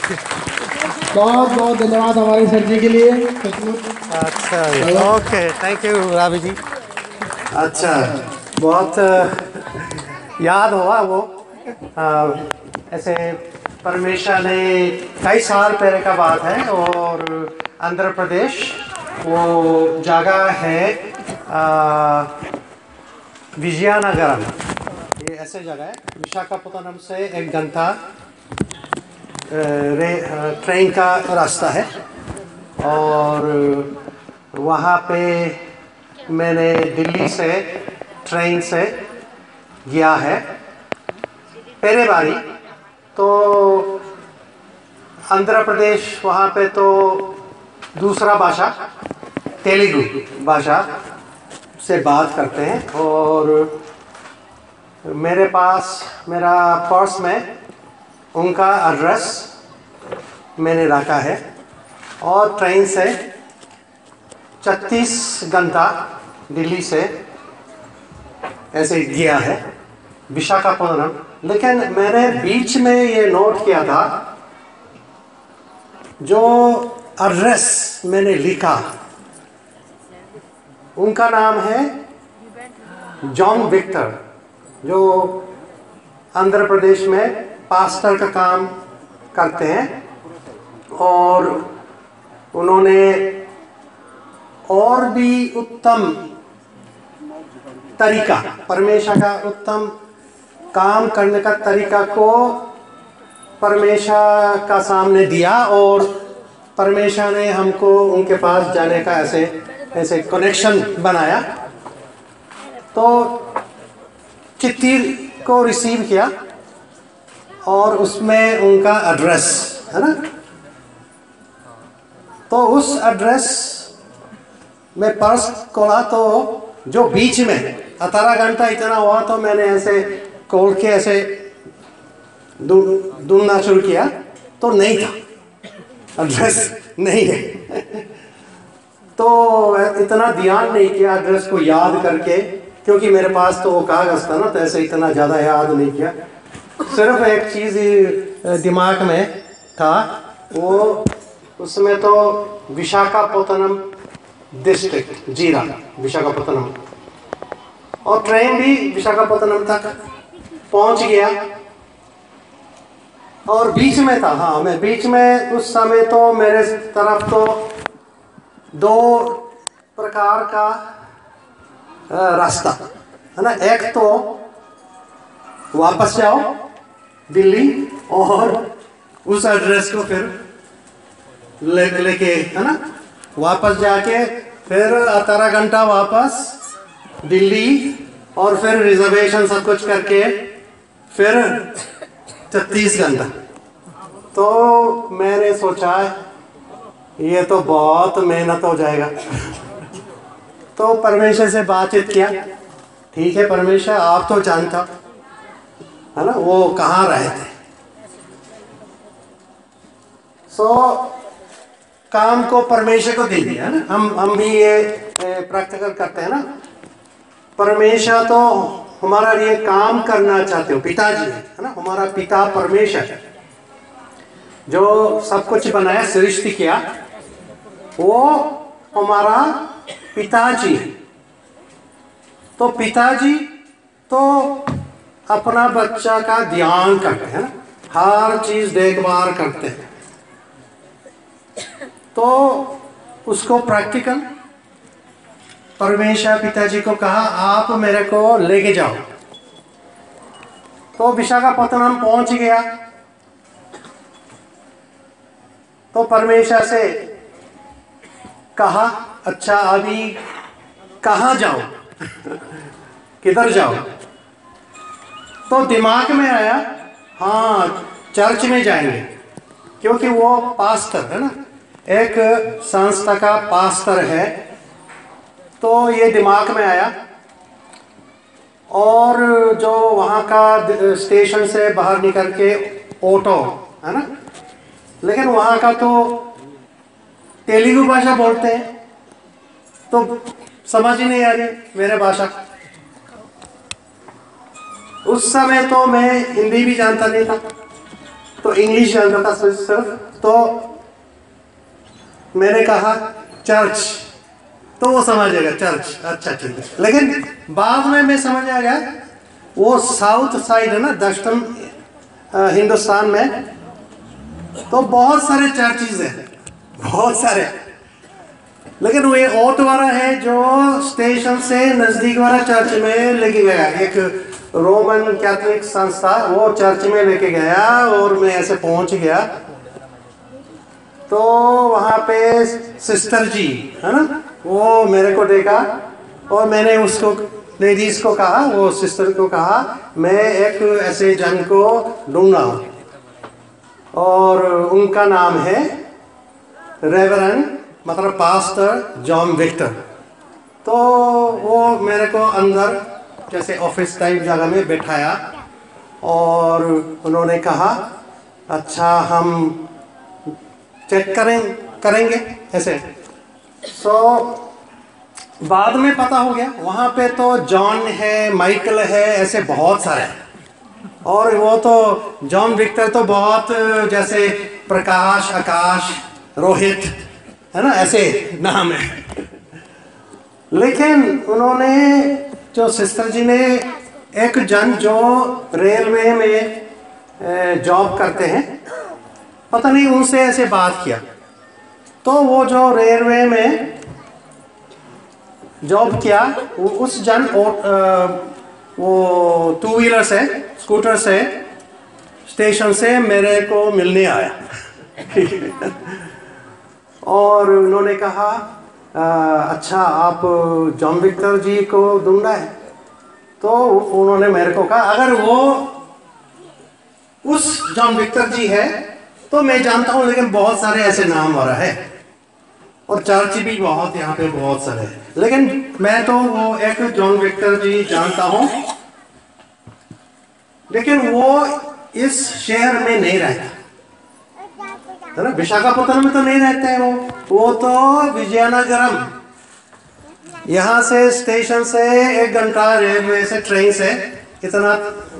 बहुत बहुत धन्यवाद हमारे सर जी के लिए। अच्छा, ओके, थैंक यू रावी जी। अच्छा, बहुत याद हुआ वो ऐसे परमेश्वर ने कई साल पहले का बात है, और आंध्र प्रदेश वो जगह है विजयनगरम, ये ऐसे जगह है। विशाखापत्तनम से 1 घंटा ट्रेन का रास्ता है, और वहाँ पे मैंने दिल्ली से ट्रेन से गया है पहले बारी। तो आंध्र प्रदेश वहाँ पे तो दूसरा भाषा तेलुगु भाषा से बात करते हैं, और मेरे पास मेरा पर्स में उनका एड्रेस मैंने रखा है, और ट्रेन से 36 घंटा दिल्ली से ऐसे गया है विशाखापत्तनम। लेकिन मैंने बीच में ये नोट किया था, जो एड्रेस मैंने लिखा उनका नाम है जॉन विक्टर, जो आंध्र प्रदेश में पास्टर का काम करते हैं, और उन्होंने और भी उत्तम तरीका, परमेश्वर का उत्तम काम करने का तरीका को परमेश्वर का सामने दिया, और परमेश्वर ने हमको उनके पास जाने का ऐसे कनेक्शन बनाया। तो चिट्ठी को रिसीव किया, और उसमें उनका एड्रेस है ना, तो उस एड्रेस में पर्स खोला, तो जो बीच में 18 घंटा इतना हुआ, तो मैंने ऐसे खोल के ऐसे ढूंढना शुरू किया, तो नहीं था, एड्रेस नहीं है। तो इतना ध्यान नहीं किया एड्रेस को याद करके, क्योंकि मेरे पास तो वो कागज था ना, तो ऐसे इतना ज़्यादा याद नहीं किया। सिर्फ एक चीज़ दिमाग में था, वो उसमें तो विशाखापत्तनम डिस्ट्रिक्ट, जीरा विशाखापत्तनम, और ट्रेन भी विशाखापत्तनम तक पहुंच गया, और बीच में था, हाँ मैं बीच में उस समय तो मेरे तरफ तो 2 प्रकार का रास्ता है ना। एक तो वापस जाओ दिल्ली, और उस एड्रेस को फिर लेके है ना, वापस जाके फिर 18 घंटा वापस दिल्ली, और फिर रिजर्वेशन सब कुछ करके फिर 36 घंटा। तो मैंने सोचा ये तो बहुत मेहनत हो जाएगा। तो परमेश्वर से बातचीत किया, ठीक है परमेश्वर, आप तो जानता है ना वो कहाँ रहे थे। काम को परमेश्वर को दे दिया है ना। हम भी ये प्रैक्टिकल करते हैं ना। परमेश्वर तो हमारा लिए काम करना चाहते हो, पिताजी है ना, हमारा पिता परमेश्वर जो सब कुछ बनाया, सृष्टि किया, वो हमारा पिताजी है। तो पिताजी तो अपना बच्चा का ध्यान करते हैं ना, हर चीज देखभाल करते हैं। तो उसको प्रैक्टिकल परमेश्वर पिताजी को कहा, आप मेरे को लेके जाओ। तो विशाखापत्तनम पहुंच गया। तो परमेश्वर से कहा, अच्छा अभी कहाँ जाओ किधर जाओ। तो दिमाग में आया, हाँ चर्च में जाएंगे, क्योंकि वो पास्टर है ना, एक संस्था का पास्टर है। तो ये दिमाग में आया। और जो वहाँ का स्टेशन से बाहर निकल के ऑटो है ना, लेकिन वहाँ का तो तेलुगु भाषा बोलते हैं, तो समझ ही नहीं आ रही मेरे भाषा। उस समय तो मैं हिंदी भी जानता नहीं था, तो इंग्लिश जानता था सिर्फ। तो मैंने कहा चर्च, तो वो समझ गया चर्च, अच्छा ठीक है। लेकिन बाद में मैं समझ आ गया वो साउथ साइड है ना, दक्षिण हिंदुस्तान में, तो बहुत सारे चर्चेज हैं, बहुत सारे। लेकिन वो ऑटो वाला है जो स्टेशन से नजदीक वाला चर्च में लेके गया, एक रोमन कैथोलिक संस्था, वो चर्च में लेके गया और मैं ऐसे पहुंच गया। तो वहाँ पे सिस्टर जी है ना, वो मेरे को देखा और मैंने उसको लेडीज को कहा, वो सिस्टर को कहा मैं एक ऐसे जन को ढूंढा हूँ और उनका नाम है रेवरेंड, मतलब पास्टर जॉन विक्टर। तो वो मेरे को अंदर जैसे ऑफिस टाइप जगह में बैठाया और उन्होंने कहा अच्छा हम चेक करेंगे ऐसे। सो बाद में पता हो गया वहाँ पे तो जॉन है, माइकल है, ऐसे बहुत सारे। और वो तो जॉन विक्टर तो बहुत जैसे प्रकाश, आकाश, रोहित है ना, ऐसे नाम है। लेकिन उन्होंने जो सिस्टर जी ने एक जन जो रेलवे में जॉब करते हैं, पता नहीं उनसे ऐसे बात किया। तो वो जो रेलवे में जॉब किया, उस जन वो टू व्हीलर से, स्कूटर से स्टेशन से मेरे को मिलने आया और उन्होंने कहा अच्छा आप जॉन विक्टर जी को ढूंढा है। तो उन्होंने मेरे को कहा अगर वो उस जॉन विक्टर जी है तो मैं जानता हूं, लेकिन बहुत सारे ऐसे नाम वाला है और चर्च भी बहुत यहाँ पे बहुत सारे हैं, लेकिन मैं तो वो एक जॉन विक्टर जी जानता हूं, लेकिन वो इस शहर में नहीं रहता है ना, विशाखापट्टनम में तो नहीं रहते हैं वो तो विजयनगरम, यहाँ से स्टेशन से 1 घंटा रेलवे से, ट्रेन से इतना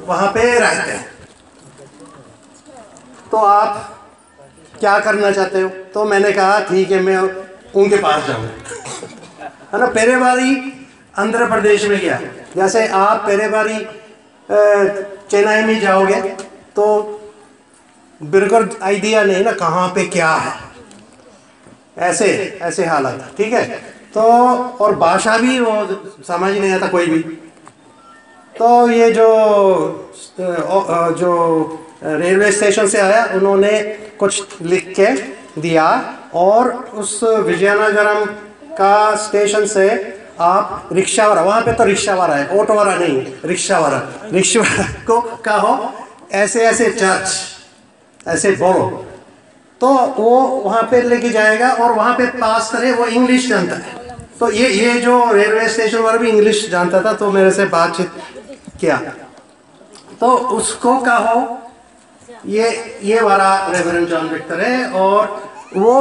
वहां पे रहते हैं। तो आप क्या करना चाहते हो? तो मैंने कहा ठीक है मैं उनके पास जाऊंगा है ना। पहले बारी आंध्र प्रदेश में गया, जैसे आप पहले बारी चेन्नई में जाओगे तो बिल्कुल आइडिया नहीं ना कहाँ पे क्या है, ऐसे ऐसे हालत है, ठीक है। तो और भाषा भी वो समझ नहीं आता कोई भी। तो ये जो रेलवे स्टेशन से आया, उन्होंने कुछ लिख के दिया और उस विजयनगरम का स्टेशन से आप रिक्शा वाला, वहाँ पे तो रिक्शा वाला है, ऑटो वाला नहीं, रिक्शा वाला को कहो ऐसे ऐसे चर्च ऐसे बोलो, तो वो वहाँ पे लेके जाएगा और वहाँ पे पास करे। वो इंग्लिश जानता है, तो ये जो रेलवे स्टेशन वाला भी इंग्लिश जानता था, तो मेरे से बातचीत किया। तो उसको कहो ये वाला रेवरेंड जॉन विक्टर है और वो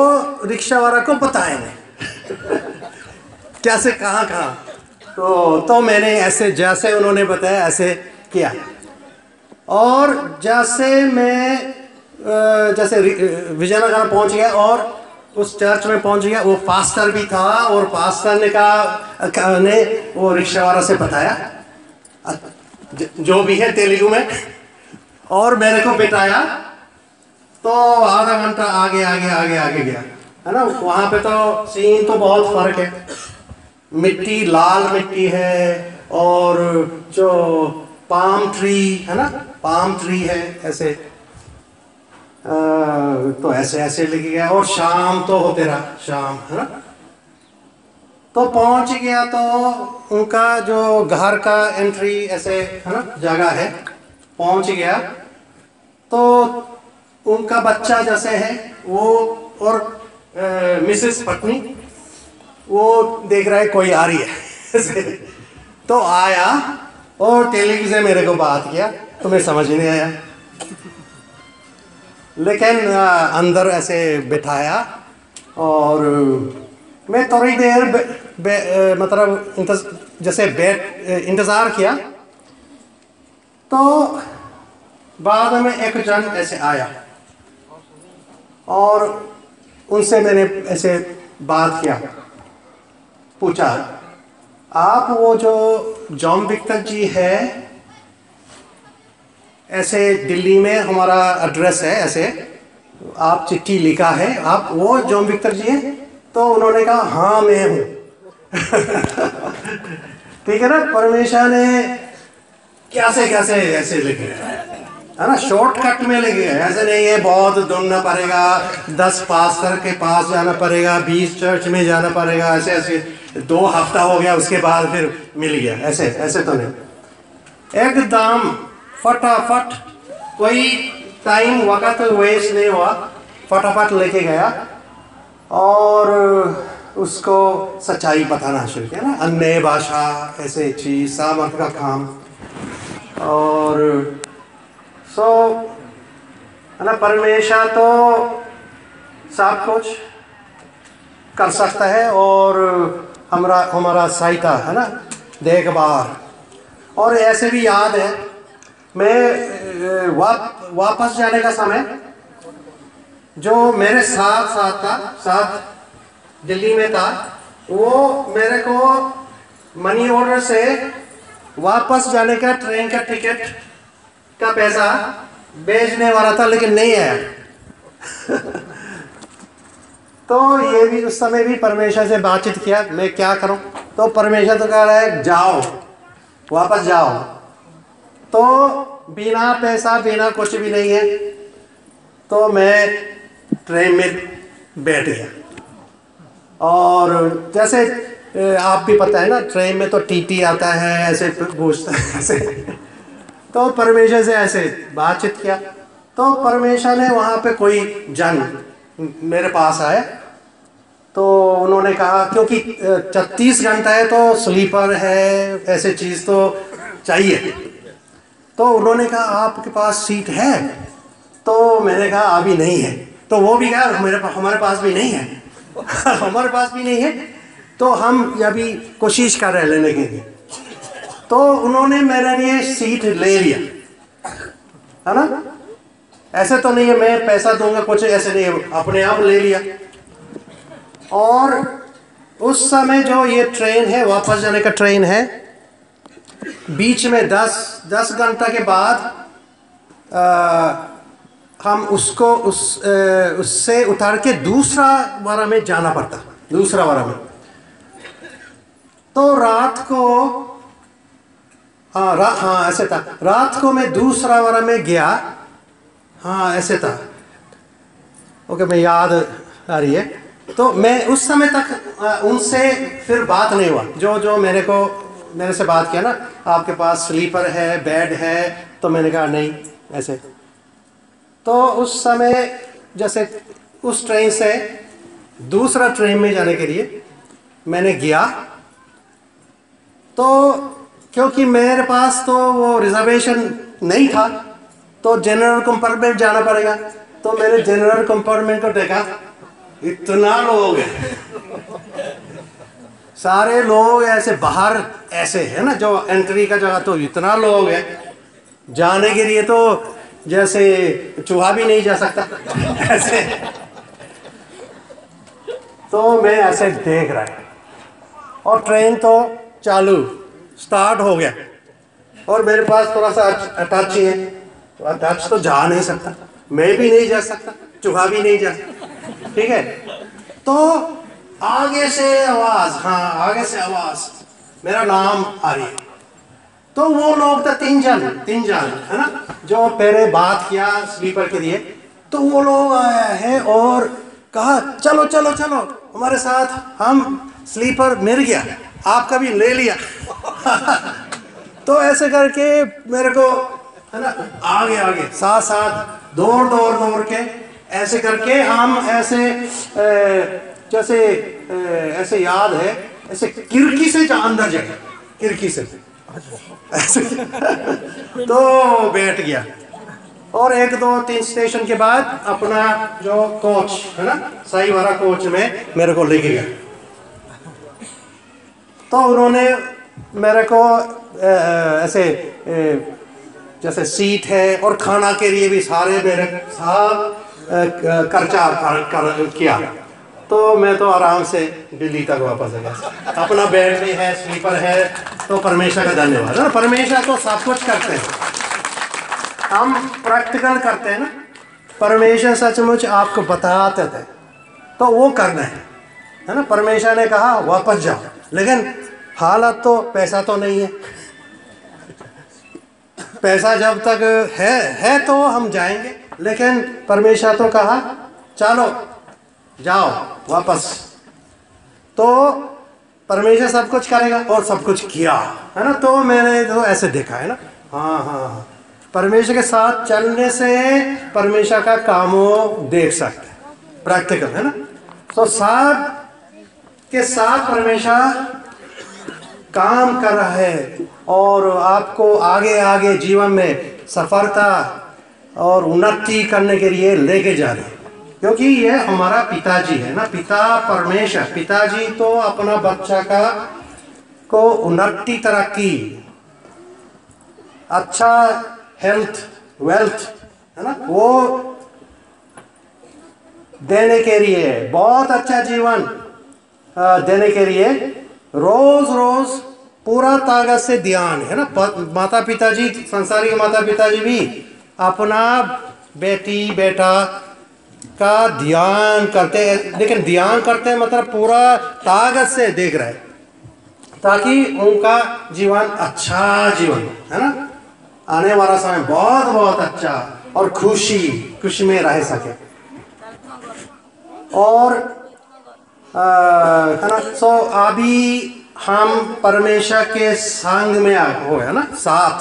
रिक्शा वाला को बताएंगे कैसे कहाँ कहाँ। तो मैंने ऐसे जैसे उन्होंने बताया ऐसे किया और जैसे मैं जैसे विजयनगर पहुंच गया और उस चर्च में पहुंच गया, वो पास्टर भी था और पास्टर ने वो रिक्शा वाला से बताया जो भी है तेलुगु में, और मेरे को बिठाया। तो आधा घंटा आगे आगे आगे आगे गया है ना। वहाँ पे तो सीन तो बहुत फर्क है, मिट्टी लाल मिट्टी है और जो पाम ट्री है ना, पाम ट्री है ऐसे तो ऐसे ऐसे लेके गया और शाम तो होते रहा, शाम है ना। तो पहुंच गया तो उनका जो घर का एंट्री ऐसे है ना जगह है, पहुंच गया तो उनका बच्चा जैसे है वो और मिसेस पत्नी वो देख रहा है कोई आ रही है तो आया और तेलुगु से मेरे को बात किया, तो मैं समझ नहीं आया, लेकिन अंदर ऐसे बिठाया और मैं थोड़ी देर मतलब जैसे इंतज़ार किया। तो बाद में एक जन ऐसे आया और उनसे मैंने ऐसे बात किया, पूछा आप वो जो जॉन विक्टर जी है, ऐसे दिल्ली में हमारा एड्रेस है, ऐसे आप चिट्ठी लिखा है, आप वो जॉन विक्टर जी हैं? तो उन्होंने कहा हाँ मैं हूँ। ठीक है ना, परमेश्वर ने कैसे कैसे ऐसे लिखे है ना, शॉर्टकट में लिखे है, ऐसे नहीं है बहुत ढूंढना पड़ेगा, 10 पास्टर के पास जाना पड़ेगा, 20 चर्च में जाना पड़ेगा, ऐसे ऐसे 2 हफ्ता हो गया उसके बाद फिर मिल गया, ऐसे ऐसे तो नहीं, एकदम फटाफट, कोई टाइम वक्त वेस्ट नहीं हुआ, फटाफट लेके गया और उसको सच्चाई बताना शुरू किया ना, अन्य भाषा ऐसे चीज, सामर्थ का काम, और सो है ना, परमेश्वर तो सब कुछ कर सकता है और हमारा सहायता है ना, देखभाल। और ऐसे भी याद है, मैं वापस जाने का समय जो मेरे साथ दिल्ली में था, वो मेरे को मनी ऑर्डर से वापस जाने का ट्रेन का टिकट का पैसा भेजने वाला था, लेकिन नहीं आया। तो ये भी उस समय भी परमेश्वर से बातचीत किया, मैं क्या करूं? तो परमेश्वर तो कह रहा है जाओ, वापस जाओ। तो बिना पैसा, बिना कुछ भी नहीं है, तो मैं ट्रेन में बैठ गया। और जैसे आप भी पता है ना, ट्रेन में तो टीटी आता है, ऐसे पूछता है ऐसे। तो परमेश्वर से ऐसे बातचीत किया, तो परमेश्वर ने वहाँ पे कोई जन मेरे पास आया, तो उन्होंने कहा क्योंकि 36 घंटा है तो स्लीपर है, ऐसे चीज़ तो चाहिए। तो उन्होंने कहा आपके पास सीट है? तो मैंने कहा अभी नहीं है। तो वो भी कहा हमारे पास भी नहीं है। हमारे पास भी नहीं है, तो हम अभी कोशिश कर रहे हैं लेने के लिए। तो उन्होंने मेरे लिए सीट ले लिया, है ना, ऐसे तो नहीं है मैं पैसा दूंगा कुछ, ऐसे नहीं है, अपने आप ले लिया। और उस समय जो ये ट्रेन है, वापस जाने का ट्रेन है, बीच में 10 घंटा के बाद हम उसको उससे उतार के दूसरा वारा में जाना पड़ता, दूसरा वारा में। तो रात को हाँ ऐसे था, रात को मैं दूसरा वारा में गया, हाँ ऐसे था, ओके मैं याद आ रही है। तो मैं उस समय तक उनसे फिर बात नहीं हुआ, जो मेरे से बात किया ना, आपके पास स्लीपर है, बेड है? तो मैंने कहा नहीं, ऐसे। तो उस समय जैसे उस ट्रेन से दूसरा ट्रेन में जाने के लिए मैंने गया, तो क्योंकि मेरे पास तो वो रिजर्वेशन नहीं था, तो जनरल कंपार्टमेंट जाना पड़ेगा। तो मैंने जनरल कंपार्टमेंट को देखा, इतना लोग हैं, सारे लोग ऐसे बाहर ऐसे है ना, जो एंट्री का जगह, तो इतना लोग है, जाने के लिए तो जैसे चूहा भी नहीं जा सकता ऐसे। तो मैं ऐसे देख रहा है, और ट्रेन तो चालू स्टार्ट हो गया, और मेरे पास थोड़ा सा अटैच ही है, तो अटैच तो जा नहीं सकता, मैं भी नहीं जा सकता, चूहा भी नहीं जा सकता, ठीक है। तो आगे से आवाज, हाँ आगे से आवाज, मेरा नाम आ रही है। तो वो लोग तो तीन जन है ना, जो पहले बात किया स्लीपर के लिए, तो वो लोग आया है और कहा चलो चलो चलो हमारे साथ, हम स्लीपर मिल गया, आपका भी ले लिया। तो ऐसे करके मेरे को है ना, आगे साथ दौड़ के ऐसे करके हम ऐसे जैसे ऐसे याद है, ऐसे खिड़की से अंदर जाए, खिड़की से ऐसे। तो बैठ गया, और 1 2 3 स्टेशन के बाद अपना जो कोच है ना, सही वाला कोच में मेरे को लेके गया। तो उन्होंने मेरे को ऐसे जैसे सीट है, और खाना के लिए भी सारे मेरे साथ खर्चा किया, तो मैं तो आराम से दिल्ली तक वापस आ गया। अपना बेड भी है, स्लीपर है, तो परमेश्वर का धन्यवाद है ना। परमेश्वर तो सब कुछ करते हैं, हम प्रैक्टिकल करते हैं ना। परमेश्वर सचमुच आपको बताते थे तो वो करना है ना। परमेश्वर ने कहा वापस जाओ, लेकिन हालत तो पैसा तो नहीं है। पैसा जब तक है तो हम जाएंगे, लेकिन परमेश्वर तो कहा चलो जाओ वापस। तो परमेश्वर सब कुछ करेगा और सब कुछ किया है ना। तो मैंने तो ऐसे देखा है ना। हाँ, परमेश्वर के साथ चलने से परमेश्वर का कामों देख सकते हैं, प्रैक्टिकल है ना। तो साथ के साथ परमेश्वर काम कर रहा है और आपको आगे आगे जीवन में सफलता और उन्नति करने के लिए लेके जा रहे हैं, क्योंकि ये हमारा पिताजी है ना। पिता परमेश्वर, पिताजी तो अपना बच्चा को उन्नति, तरक्की, अच्छा हेल्थ, वेल्थ है ना, वो देने के लिए, बहुत अच्छा जीवन देने के लिए रोज रोज पूरा ताकत से ध्यान है ना। माता पिताजी, संसारिक माता पिताजी भी अपना बेटी बेटा का ध्यान करते हैं, लेकिन ध्यान करते हैं मतलब पूरा ताकत से देख रहे हैं, ताकि उनका जीवन अच्छा जीवन है ना, आने वाला समय बहुत बहुत अच्छा और खुशी में रह सके। और है ना। सो अभी हम परमेश्वर के संग में हो है ना, साथ,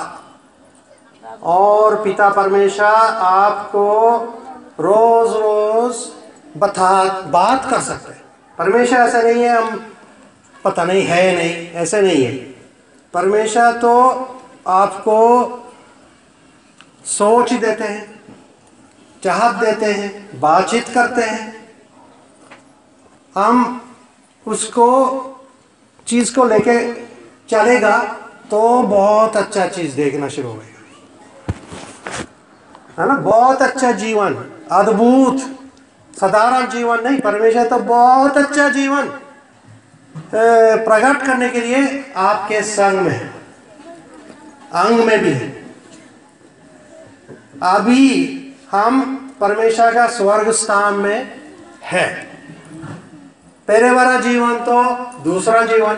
और पिता परमेश्वर आपको रोज रोज बात कर सकते हैं। परमेश्वर ऐसा नहीं है हम पता नहीं है, नहीं ऐसे नहीं है। परमेश्वर तो आपको सोच देते हैं, चाहत देते हैं, बातचीत करते हैं। हम उसको चीज़ को लेके चलेगा तो बहुत अच्छा चीज़ देखना शुरू होगा है ना। बहुत अच्छा जीवन, अद्भुत, साधारण जीवन नहीं, परमेश्वर तो बहुत अच्छा जीवन प्रकट करने के लिए आपके संग में है, अंग में भी है। अभी हम परमेश्वर का स्वर्ग स्थान में है। पहले वाला जीवन तो दूसरा जीवन,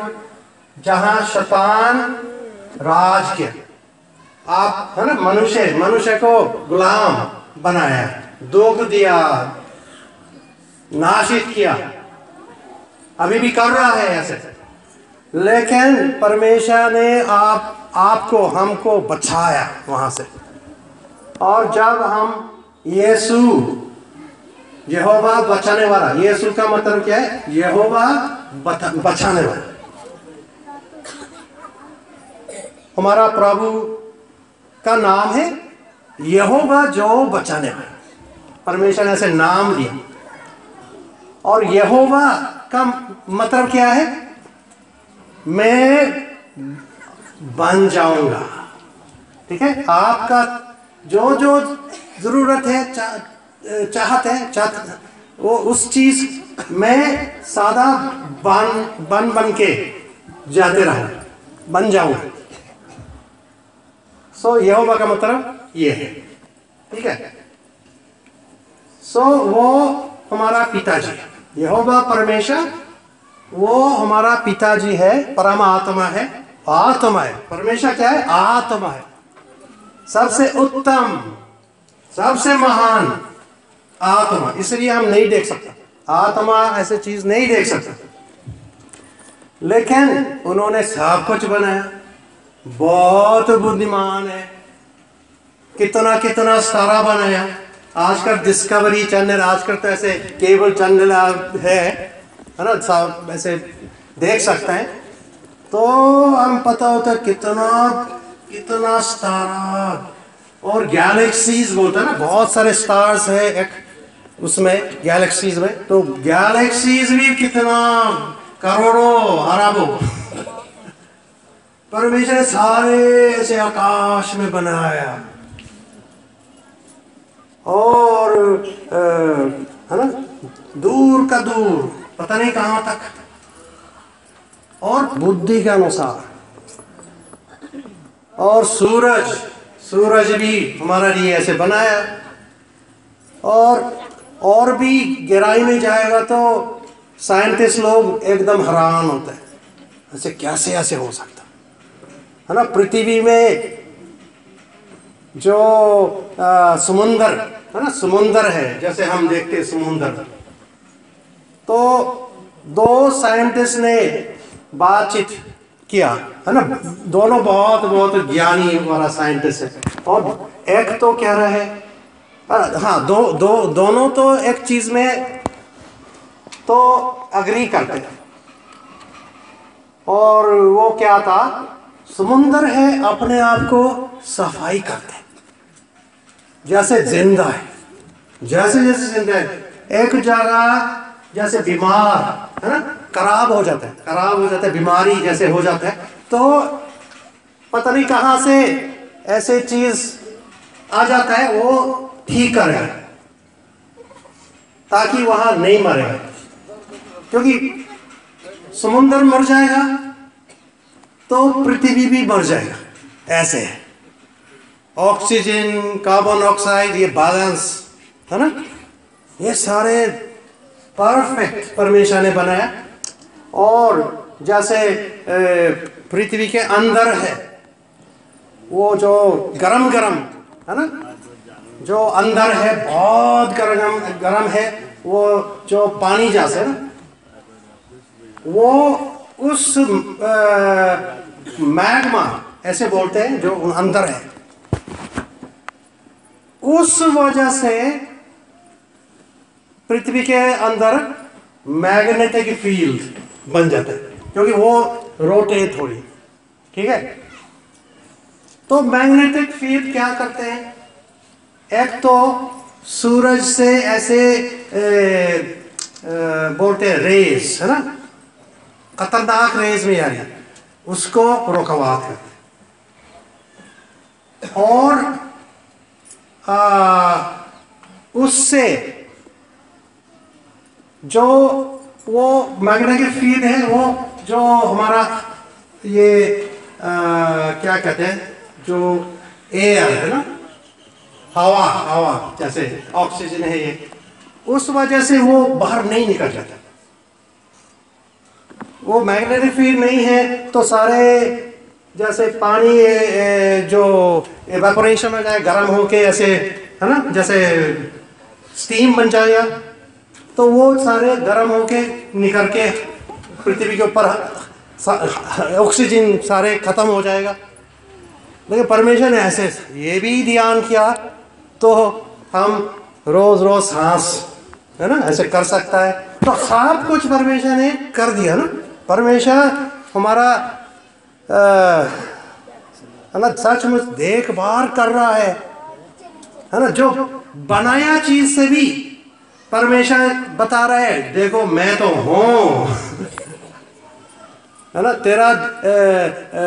जहां शैतान राज किया, आप है ना, मनुष्य को गुलाम बनाया, दुख दिया, नाशित किया, अभी भी कर रहा है ऐसे। लेकिन परमेश्वर ने आपको हमको बचाया वहां से। और जब हम यीशु, यहोवा बचाने वाला, यीशु का मतलब क्या है? यहोवा बचाने वाला। हमारा प्रभु का नाम है यहोवा जो बचाने वाला। परमेश्वर ने ऐसे नाम दिया। और यहोवा का मतलब क्या है? मैं बन जाऊंगा। ठीक है, आपका जो जो जरूरत है, चाहत है, वो उस चीज में सादा बन के जाते रहो, बन जाऊंगा। सो यहोवा का मतलब ये है। ठीक है, सो वो हमारा पिताजी है, यहोवा परमेश्वर, वो हमारा पिताजी है, परमात्मा है, आत्मा है। परमेश्वर क्या है? आत्मा है, सबसे उत्तम, सबसे महान आत्मा। इसलिए हम नहीं देख सकता, आत्मा ऐसी चीज नहीं देख सकता, लेकिन उन्होंने सब कुछ बनाया, बहुत बुद्धिमान है, कितना कितना सारा बनाया। आजकल डिस्कवरी चैनल, आजकल तो ऐसे केबल चैनल है ना, सब ऐसे देख सकते हैं, तो हम पता होता है कितना कितना स्टार और गैलेक्सीज बोलते हैं ना, बहुत सारे स्टार्स है एक उसमें गैलेक्सीज में। तो गैलेक्सीज भी कितना करोड़ों अरबों परमेश्वर ने सारे ऐसे आकाश में बनाया। और है ना, दूर का दूर पता नहीं कहाँ तक, और बुद्धि के अनुसार। और सूरज भी हमारा लिए ऐसे बनाया, और भी गहराई में जाएगा तो साइंटिस्ट लोग एकदम हैरान होते हैं, ऐसे कैसे ऐसे हो सकता है ना। पृथ्वी में जो समुंदर है ना, समुंदर है जैसे हम देखते हैं समुंदर, तो दो साइंटिस्ट ने बातचीत किया है ना, दोनों बहुत ज्ञानी वाला साइंटिस्ट है, और एक तो कह रहा है हाँ, दोनों तो एक चीज में तो अग्री करते हैं, और वो क्या था, समुंदर है अपने आप को सफाई करते हैं, जैसे जिंदा है, जैसे जिंदा है। एक जगह जैसे बीमार है ना, खराब हो जाता है, बीमारी जैसे हो जाता है, तो पता नहीं कहाँ से ऐसे चीज आ जाता है, वो ठीक करेगा ताकि वहां नहीं मरेगा, क्योंकि समुंदर मर जाएगा तो पृथ्वी भी मर जाएगा। ऐसे है, ऑक्सीजन, कार्बन ऑक्साइड, ये बैलेंस है ना, ये सारे परफेक्ट परमेश्वर ने बनाया। और जैसे पृथ्वी के अंदर है वो जो गरम है ना, जो अंदर है बहुत गरम है, वो जो पानी जैसे है ना, वो उस मैग्मा ऐसे बोलते हैं जो अंदर है, उस वजह से पृथ्वी के अंदर मैग्नेटिक फील्ड बन जाता है, क्योंकि वो रोटेट हो रही, ठीक है। तो मैग्नेटिक फील्ड क्या करते हैं, एक तो सूरज से ऐसे बोलते हैं रेस है ना, खतरनाक रेस में आ रही, उसको रुकवाते हैं, और उससे जो वो मैग्नेटिक फील्ड है, वो जो हमारा ये क्या कहते हैं, जो एयर है ना, हवा जैसे ऑक्सीजन है ये, उस वजह से वो बाहर नहीं निकल जाता। वो मैग्नेटिक फील्ड नहीं है तो सारे जैसे पानी जो इवेपोरेशन हो जाए, गर्म होके ऐसे है ना, जैसे स्टीम बन जाएगा, तो वो सारे गर्म होके निकल के पृथ्वी के ऊपर ऑक्सीजन सारे खत्म हो जाएगा। लेकिन परमेश्वर ने ऐसे ये भी ध्यान किया, तो हम रोज सांस है ना ऐसे कर सकता है, तो सब कुछ परमेश्वर ने कर दिया ना। परमेश्वर हमारा है ना सचमुच देखभाल कर रहा है ना, जो बनाया चीज से भी परमेश्वर बता रहा है, देखो मैं तो हूं है ना, तेरा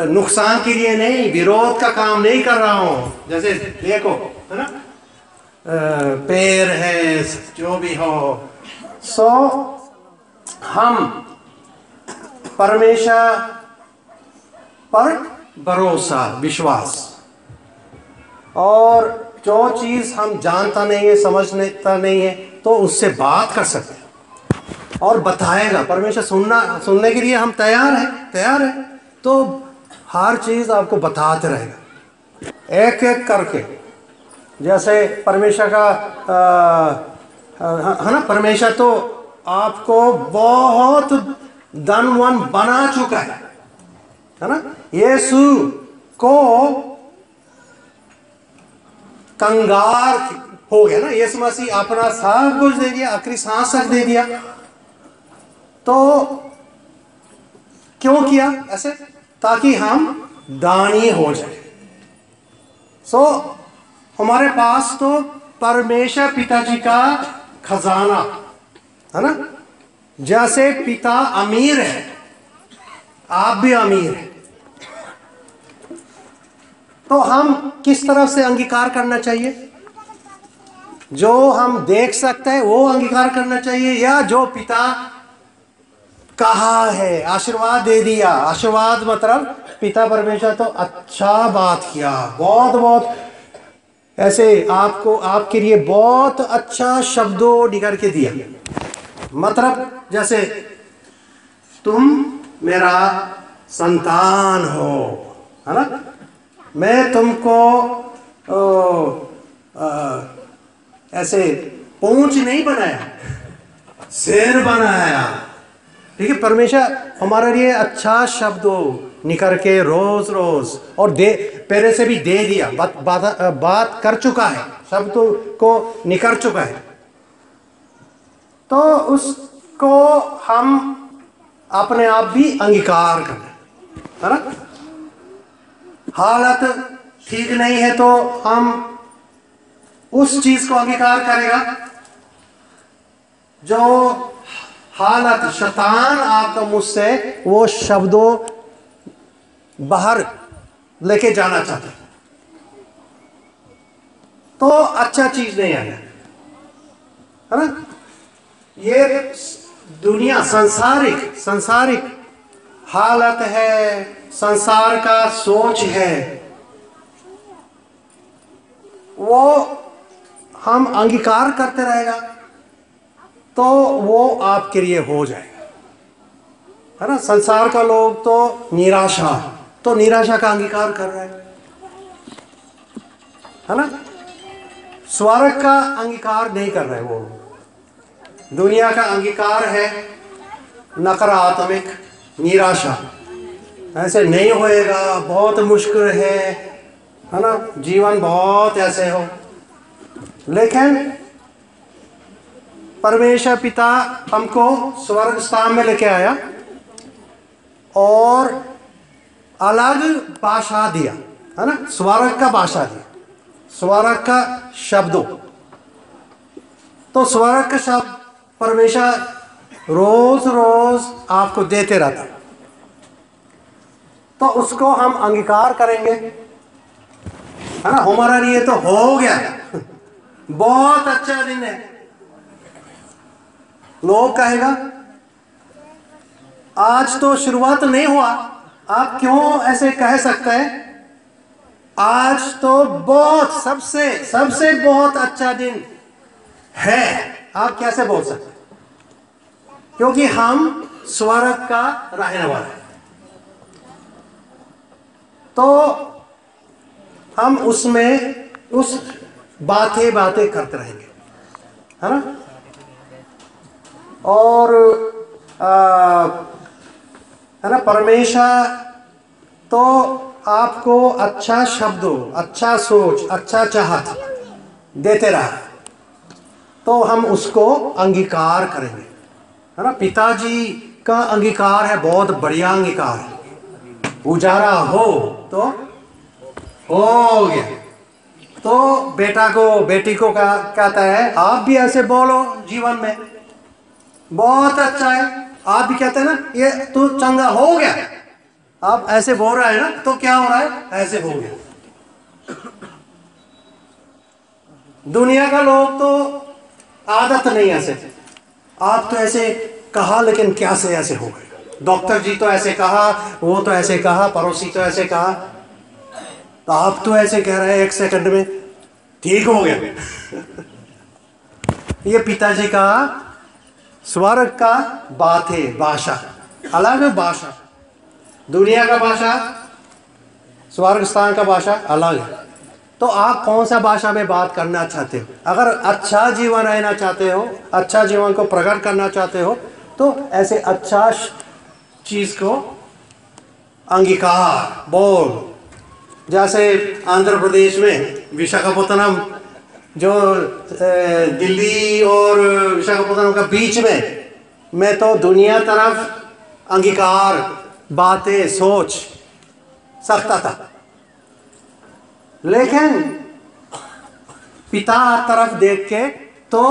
नुकसान के लिए नहीं, विरोध का काम नहीं कर रहा हूं। जैसे देखो है ना, पैर है जो भी हो, सो हम परमेश्वर पर भरोसा, विश्वास, और जो चीज हम जानता नहीं है, समझता नहीं है, तो उससे बात कर सकते हैं और बताएगा। परमेश्वर सुनने के लिए हम तैयार है, तो हर चीज आपको बताते रहेगा एक एक करके। जैसे परमेश्वर का है ना, परमेश्वर तो आपको बहुत धनवान बना चुका है ना। यीशु को कंगाल हो गया ना, यीशु मसीह अपना सब कुछ दे दिया, आखिरी सांस तक दे दिया। तो क्यों किया ऐसे? ताकि हम दानी हो जाए। सो हमारे पास तो परमेश्वर पिताजी का खजाना है ना, जैसे पिता अमीर है, आप भी अमीर हैं, तो हम किस तरफ से अंगीकार करना चाहिए? जो हम देख सकते हैं वो अंगीकार करना चाहिए, या जो पिता कहा है, आशीर्वाद दे दिया। आशीर्वाद मतलब पिता परमेश्वर तो अच्छा बात किया, बहुत बहुत ऐसे आपको आपके लिए बहुत अच्छा शब्दों निकाल के दिया। मतलब जैसे तुम मेरा संतान हो, है ना, मैं तुमको ऐसे पूंछ नहीं बनाया, सिर बनाया। ठीक है, परमेश्वर हमारे लिए अच्छा शब्दों निकल के रोज रोज और दे पहले से भी दे दिया, बात कर चुका है, शब्दों को निकल चुका है। तो उसको हम अपने आप भी अंगीकार करना, है ना। हालत ठीक नहीं है तो हम उस चीज को अंगीकार करेगा जो हालत शैतान आपका मुझसे वो शब्दों बाहर लेके जाना चाहता है, तो अच्छा चीज नहीं आएगा, है ना। ये दुनिया संसारिक हालत है, संसार का सोच है, वो हम अंगीकार करते रहेगा तो वो आपके लिए हो जाएगा, है ना। संसार का लोग तो निराशा का अंगीकार कर रहे हैं, है ना। स्वर्ग का अंगीकार नहीं कर रहे वो। दुनिया का अंगीकार है नकारात्मक, निराशा, ऐसे नहीं होएगा, बहुत मुश्किल है ना, जीवन बहुत ऐसे हो। लेकिन परमेश्वर पिता हमको स्वर्ग स्थान में लेके आया और अलग भाषा दिया, है ना, स्वर्ग का भाषा दिया, स्वर्ग का शब्दों। तो स्वर्ग का शब्द परमेश्वर रोज रोज आपको देते रहता, तो उसको हम अंगीकार करेंगे, है ना। हमारा लिए तो हो गया, बहुत अच्छा दिन है। लोग कहेगा आज तो शुरुआत नहीं हुआ, आप क्यों ऐसे कह सकते हैं? आज तो बहुत सबसे बहुत अच्छा दिन है, आप कैसे बोल सकते? क्योंकि हम स्वर्ग का रहने वाला है, तो हम उसमें उस बातें करते रहेंगे, है ना। और है ना, परमेश्वर तो आपको अच्छा शब्दों, अच्छा सोच, अच्छा चाहत देते रहा, तो हम उसको अंगीकार करेंगे, है ना। पिताजी का अंगीकार है बहुत बढ़िया अंगीकार है, उजारा हो तो हो गया। तो बेटा को बेटी को कहता है आप भी ऐसे बोलो जीवन में, बहुत अच्छा है। आप भी कहते हैं ना ये तू चंगा हो गया, आप ऐसे बोल रहा है ना, तो क्या हो रहा है? ऐसे हो गया। दुनिया का लोग तो आदत नहीं ऐसे, आप तो ऐसे कहा लेकिन क्या से ऐसे हो गए, डॉक्टर जी तो ऐसे कहा, वो तो ऐसे कहा, पड़ोसी तो ऐसे कहा, तो आप तो ऐसे कह रहे हैं 1 सेकंड में ठीक हो गया। ये पिताजी का स्वर्ग का बात है, भाषा अलग है, भाषा दुनिया का भाषा, स्वर्ग स्थान का भाषा अलग है। तो आप कौन सा भाषा में बात करना चाहते हो? अगर अच्छा जीवन रहना चाहते हो, अच्छा जीवन को प्रकट करना चाहते हो, तो ऐसे अच्छा चीज को अंगीकार बोल। जैसे आंध्र प्रदेश में विशाखापत्तनम, जो दिल्ली और विशाखापत्तनम का बीच में, मैं तो दुनिया तरफ अंगीकार बातें सोच सकता था, लेकिन पिता तरफ देख के तो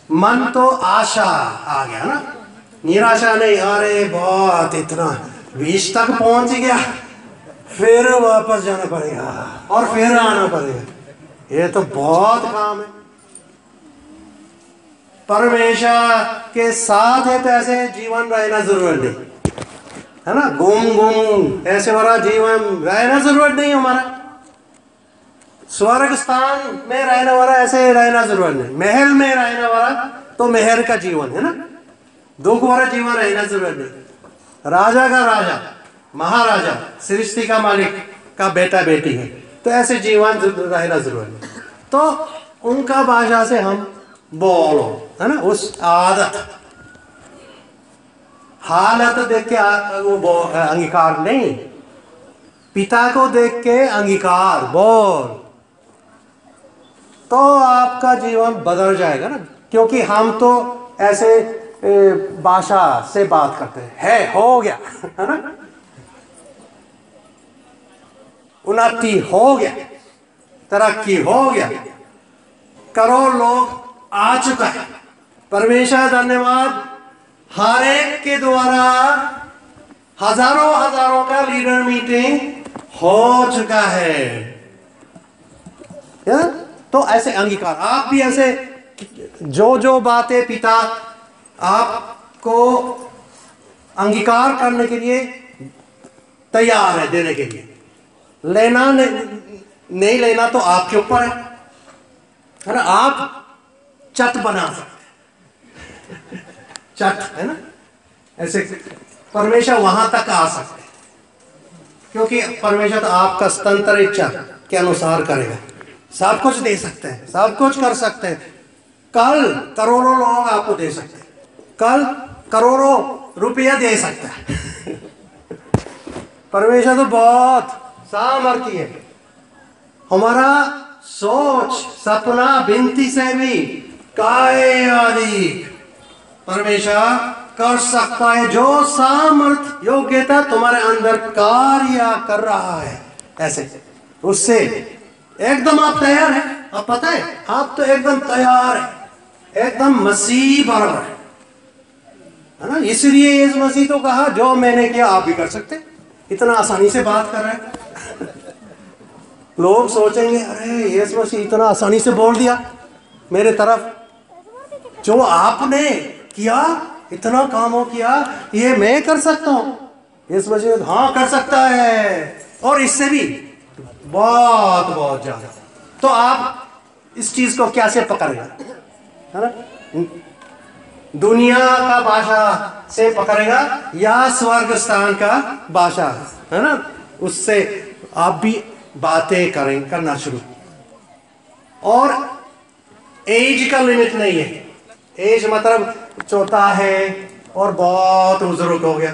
मन तो आशा आ गया ना, निराशा नहीं। अरे बहुत इतना 20 तक पहुंच गया, फिर वापस जाना पड़ेगा और फिर आना पड़ेगा, ये तो बहुत काम है। परमेश्वर के साथ है तो ऐसे जीवन रहना जरूरत नहीं है ना, घूम घूम ऐसे वाला जीवन रहना जरूरत नहीं हमारा। स्वर्ग स्थान में रहने वाला ऐसे रहना जरूरत नहीं, महल में रहने वाला तो महल का जीवन है ना, दुख वाला जीवन रहना जरूरत नहीं। राजा का राजा, महाराजा, सृष्टि का मालिक का बेटा बेटी है तो ऐसे जीवन रहना जरूरत नहीं। तो उनका भाषा से हम बोलो है ना, उस आदत हालत देख के वो अंगीकार नहीं, पिता को देख के अंगीकार बोल, तो आपका जीवन बदल जाएगा ना। क्योंकि हम तो ऐसे भाषा से बात करते हैं, है हो गया है ना, उन्नति हो गया, तरक्की हो गया, करोड़ लोग आ चुका है, परमेश्वर धन्यवाद, हर एक के द्वारा हजारों हजारों का लीडर मीटिंग हो चुका है या? तो ऐसे अंगीकार आप भी ऐसे जो जो बातें पिता आपको अंगीकार करने के लिए तैयार है देने के लिए, लेना नहीं लेना तो आपके ऊपर है ना। आप चट बना सकते चट है ना, ऐसे परमेश्वर वहां तक आ सकते, क्योंकि परमेश्वर तो आपका स्वतंत्र इच्छा के अनुसार करेगा, सब कुछ दे सकते हैं, सब कुछ कर सकते हैं। कल करोड़ों लोग आपको दे सकते हैं, कल करोड़ों रुपया दे सकता है परमेश्वर तो बहुत सामर्थ्य है। हमारा सोच सपना विनती से भी काय अधिक परमेश्वर कर सकता है, जो सामर्थ योग्यता तुम्हारे अंदर कार्य कर रहा है, ऐसे उससे एकदम आप तैयार हैं। आप पता है आप तो एकदम तैयार है, एकदम मसीह बराबर है ना। इसलिए यीशु मसीह तो कहा जो मैंने किया आप भी कर सकते। इतना आसानी से बात कर रहे हैं लोग सोचेंगे अरे यीशु मसीह इतना आसानी से बोल दिया मेरे तरफ, जो आपने किया इतना कामों किया ये मैं कर सकता हूं। यीशु मसीह हाँ कर सकता है, और इससे भी बहुत बहुत ज्यादा। तो आप इस चीज को कैसे पकड़ेगा है ना, दुनिया का भाषा से पकड़ेगा या स्वर्ग स्थान का भाषा है ना, उससे आप भी बातें करना शुरू। और एज का लिमिट नहीं है, एज मतलब चौथा है और बहुत बुजुर्ग हो गया।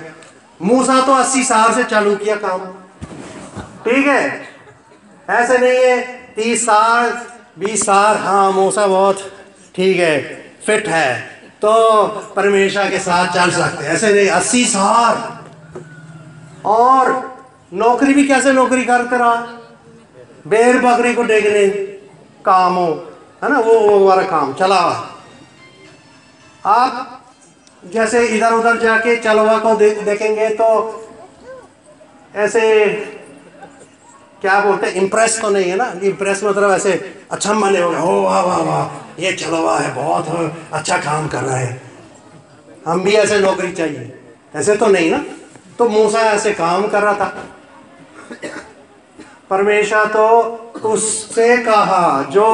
मूसा तो 80 साल से चालू किया काम, ठीक है, ऐसे नहीं है 30 साल 20 साल, हाँ मूसा बहुत ठीक है फिट है तो परमेश्वर के साथ चल सकते, ऐसे नहीं 80 साल। और नौकरी भी कैसे नौकरी करते रहा, बेर बकरी को देखने काम हो है ना, वो वाला काम चला। आप जैसे इधर उधर जाके चलवा को देखेंगे तो ऐसे क्या बोलते हैं, इम्प्रेस तो नहीं है ना, इम्प्रेस मतलब ऐसे अच्छा माने होगा, हो वाह वाह वाह ये चलवा है बहुत अच्छा काम कर रहा है, हम भी ऐसे नौकरी चाहिए, ऐसे तो नहीं ना। तो मूसा ऐसे काम कर रहा था, परमेश्वर तो उससे कहा जो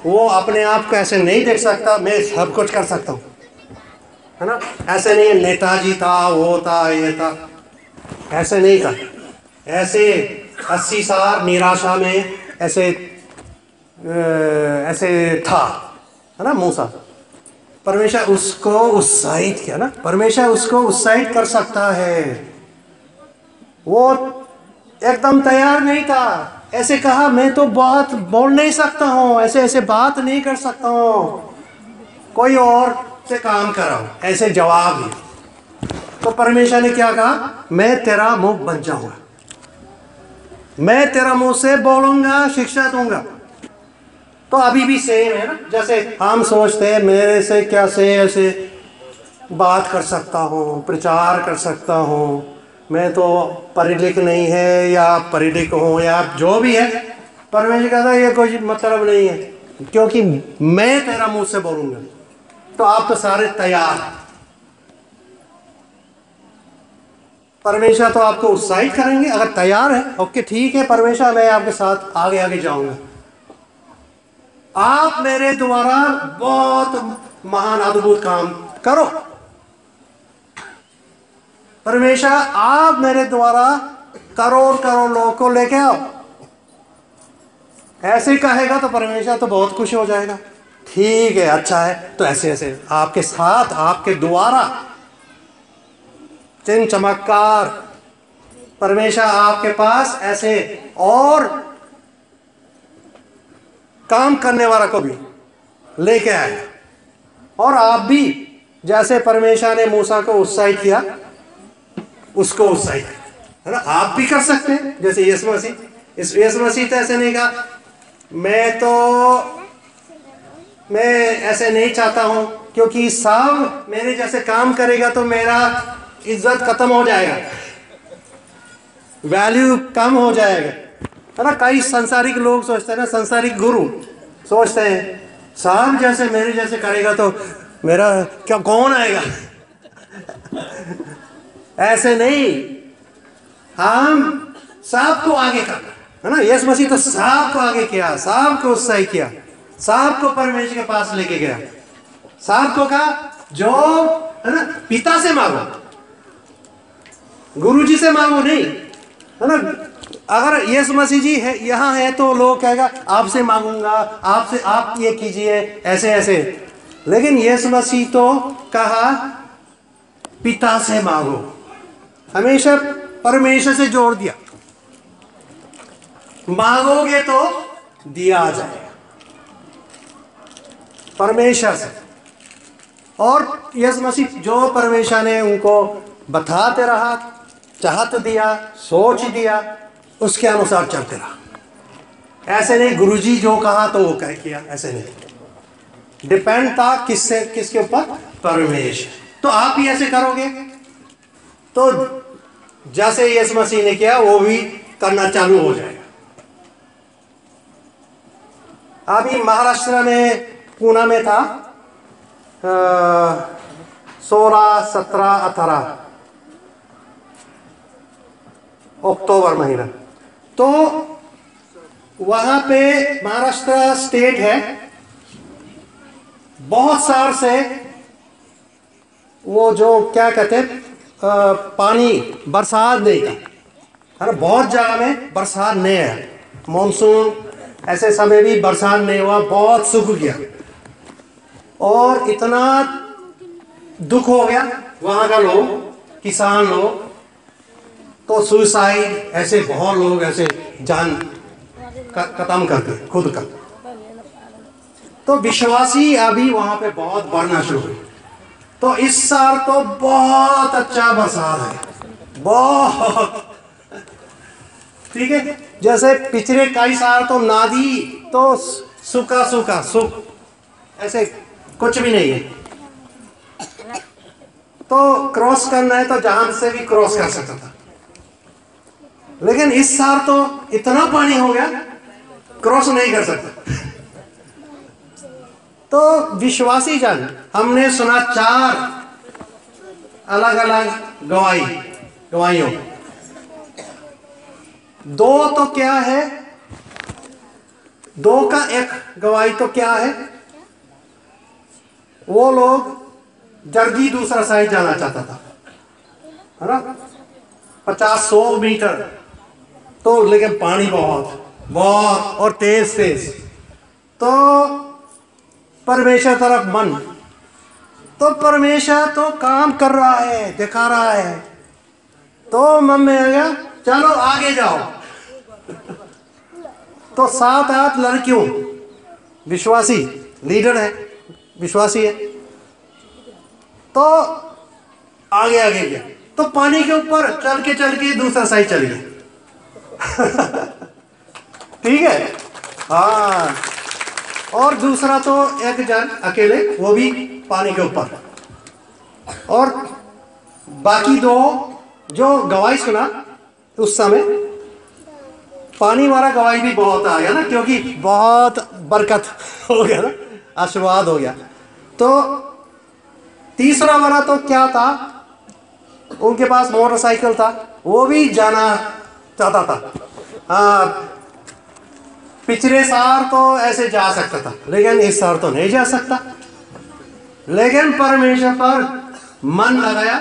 वो अपने आप को ऐसे नहीं देख सकता, मैं सब कुछ कर सकता हूँ है ना। ऐसे नहीं नेताजी था वो था ये था, ऐसे नहीं था। ऐसे 80 साल निराशा में ऐसे था है ना मूसा। परमेश्वर उसको उत्साहित किया ना, परमेश्वर उसको उत्साहित कर सकता है। वो एकदम तैयार नहीं था, ऐसे कहा मैं तो बात बोल नहीं सकता हूँ, ऐसे ऐसे बात नहीं कर सकता हूँ, कोई और से काम कराओ, ऐसे जवाब ही। तो परमेश्वर ने क्या कहा, मैं तेरा मुंह बन जाऊंगा, मैं तेरा मुंह से बोलूंगा, शिक्षा दूंगा। तो अभी भी सेम है ना, जैसे हम सोचते हैं मेरे से कैसे ऐसे बात कर सकता हूँ, प्रचार कर सकता हूँ, मैं तो पढ़ी लिख नहीं है या पढ़ी लिख हूँ या जो भी है, परमेश्वर कहता है ये कोई मतलब नहीं है, क्योंकि मैं तेरा मुंह से बोलूंगा। तो आप तो सारे तैयार हैं। परमेश्वर तो आपको उत्साहित करेंगे अगर तैयार है। ओके ठीक है परमेश्वर, मैं आपके साथ आगे आगे जाऊंगा। आप मेरे द्वारा बहुत महान अद्भुत काम करो। परमेश्वर आप मेरे द्वारा करोड़ करोड़ लोगों को लेके आओ। ऐसे कहेगा तो परमेश्वर तो बहुत खुश हो जाएगा। ठीक है अच्छा है, तो ऐसे ऐसे आपके साथ आपके द्वारा चिन्ह चमत्कार परमेश्वर आपके पास ऐसे और काम करने वाला को भी लेके आए। और आप भी जैसे परमेश्वर ने मूसा को उत्साहित किया उसको उत्साहित है ना, आप भी कर सकते हैं। जैसे यीशु मसीह, यीशु मसीह तो ऐसे नहीं कहा मैं ऐसे नहीं चाहता हूं, क्योंकि सब मेरे जैसे काम करेगा तो मेरा इज्जत खत्म हो जाएगा, वैल्यू कम हो जाएगा, है ना। कई संसारिक लोग सोचते हैं ना, संसारिक गुरु सोचते हैं साहब जैसे मेरे जैसे करेगा तो मेरा क्या कौन आएगा। ऐसे नहीं, हम सबको आगे करना है ना। यीशु मसीह तो सबको आगे किया, सबको उत्साहित किया, सबको परमेश्वर के पास लेके गया। सबको कहा जो है ना पिता से मांगो, गुरुजी से मांगो नहीं, है ना। अगर यीशु मसीह जी है यहाँ है तो लोग कहेगा आपसे मांगूंगा, आपसे आप ये कीजिए ऐसे ऐसे। लेकिन यीशु मसीह तो कहा पिता से मांगो, हमेशा परमेश्वर से जोड़ दिया। मांगोगे तो दिया जाएगा परमेश्वर से। और यीशु मसीह जो परमेश्वर ने उनको बताते रहा, चाहत दिया, सोच दिया, उसके अनुसार चलते रहा। ऐसे नहीं गुरुजी जो कहा तो वो कह किया, ऐसे नहीं। डिपेंड था किससे, किसके ऊपर? परमेश्वर। तो आप भी ऐसे करोगे तो जैसे यीशु मसीह ने किया वो भी करना चालू हो जाएगा। अभी महाराष्ट्र में पूना में था 16, 17, 18 अक्टूबर महीना। तो वहां पे महाराष्ट्र स्टेट है, बहुत साल से वो जो क्या कहते हैं पानी बरसात नहीं था, है ना। बहुत जगह में बरसात नहीं है, मानसून ऐसे समय भी बरसात नहीं हुआ, बहुत सूख गया। और इतना दुख हो गया वहां का लोग, किसान लोग तो सुसाइड, ऐसे बहुत लोग ऐसे जान खत्म कर दिए खुद का। तो विश्वासी अभी वहां पे बहुत बढ़ना शुरू हुई। तो इस साल तो बहुत अच्छा बरसात है, बहुत ठीक है। जैसे पिछले कई साल तो नादी तो सूखा सूखा सूख, ऐसे कुछ भी नहीं है। तो क्रॉस करना है तो जहां से भी क्रॉस कर सकता था, लेकिन इस साल तो इतना पानी हो गया क्रॉस नहीं कर सकता। तो विश्वासी जन, हमने सुना 4 अलग अलग गवाहियों। 2 तो क्या है, 2 का एक गवाही तो क्या है, वो लोग जल्दी दूसरा साइड जाना चाहता था, है ना, 50-100 मीटर। तो लेकिन पानी बहुत बहुत और तेज तेज। तो परमेश्वर तरफ मन, तो परमेश्वर तो काम कर रहा है, दिखा रहा है। तो मन में आ गया चलो आगे जाओ। तो 7-8 लड़कियों, विश्वासी लीडर है, विश्वासी है, तो आगे आगे गया। तो पानी के ऊपर चल के दूसरा साइड चल गया। ठीक है, हाँ। और दूसरा तो एक जन अकेले, वो भी पानी के ऊपर। और बाकी 2 जो गवाही सुना उस समय पानी वाला गवाही भी बहुत आ गया ना, क्योंकि बहुत बरकत हो गया ना, आशीर्वाद हो गया। तो तीसरा वाला तो क्या था, उनके पास मोटरसाइकिल था, वो भी जाना चाहता था। पिछले साल तो ऐसे जा सकता था, लेकिन इस साल तो नहीं जा सकता। लेकिन परमेश्वर पर मन लगाया,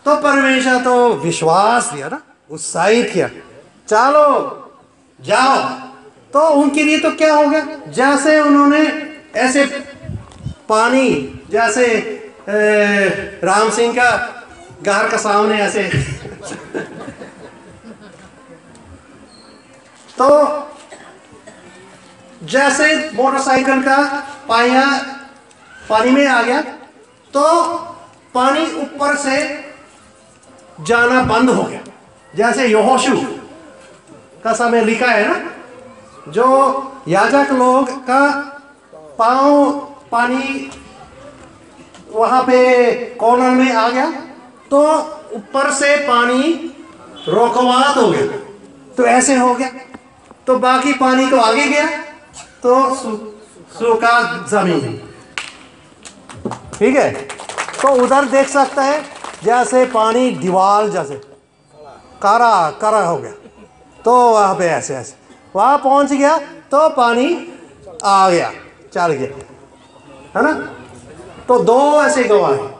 तो परमेश्वर तो विश्वास दिया ना, उत्साहित किया, चलो जाओ। तो उनके लिए तो क्या हो गया, जैसे उन्होंने ऐसे पानी, जैसे राम सिंह का घर का सामने ऐसे तो जैसे मोटरसाइकिल का पाया पानी में आ गया, तो पानी ऊपर से जाना बंद हो गया। जैसे यहोशू का समय लिखा है ना, जो याजक लोग का पांव पानी वहां पे कॉर्नर में आ गया, तो ऊपर से पानी रोकवात हो गया, तो ऐसे हो गया, तो बाकी पानी तो आगे गया, तो सूखा जमीन। ठीक है, तो उधर देख सकता है जैसे पानी दीवार जैसे कारा कारा हो गया, तो वहां पे ऐसे ऐसे वहां पहुंच गया, तो पानी आ गया, चल गया, है ना। तो दो ऐसे गवाह हैं।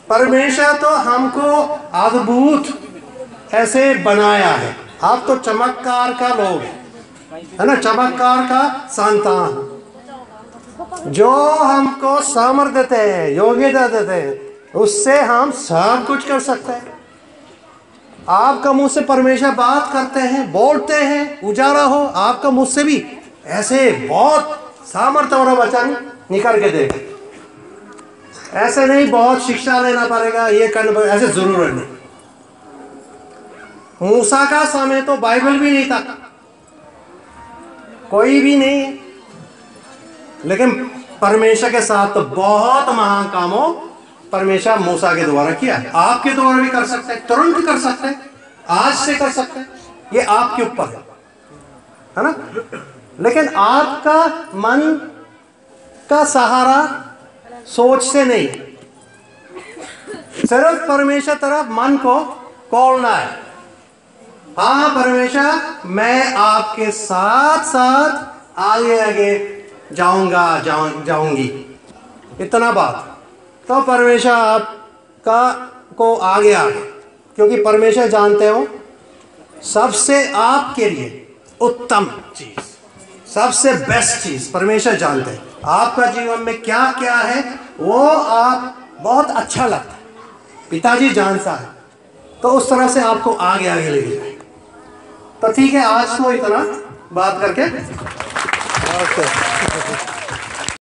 परमेश्वर तो हमको अद्भुत ऐसे बनाया है। आप तो चमत्कार का लोग है ना, चमत्कार का संतान, जो हमको सामर्थ्य देते हैं, योग्यता देते हैं, उससे हम सब कुछ कर सकते हैं। आपका मुंह से परमेश्वर बात करते हैं, बोलते हैं, उजाला हो, आपका मुंह से भी ऐसे बहुत सामर्थ्य वाला वचन निकल के दे। ऐसे नहीं बहुत शिक्षा लेना पड़ेगा, ये करना, ऐसे जरूर नहीं। मूसा का समय तो बाइबल भी नहीं था, कोई भी नहीं है, लेकिन परमेश्वर के साथ तो बहुत महान कामों परमेश्वर मूसा के द्वारा किया है। आपके द्वारा भी कर सकते हैं, तुरंत कर सकते हैं, आज से कर सकते हैं, ये आपके ऊपर है ना। लेकिन आपका मन का सहारा सोच से नहीं, सिर्फ परमेश्वर तरफ मन को खोलना है। हाँ परमेश्वर, मैं आपके साथ साथ आगे आगे जाऊंगा, जाऊंगी, इतना बात, तो परमेश्वर आपका को आगे आगे, क्योंकि परमेश्वर जानते हो सबसे आपके लिए उत्तम चीज, सबसे बेस्ट चीज परमेश्वर जानते हैं। आपका जीवन में क्या क्या है वो आप बहुत अच्छा लगता है, पिताजी जानता है, तो उस तरह से आपको आगे आगे ले जाए। तो ठीक है, आज तो इतना बात करके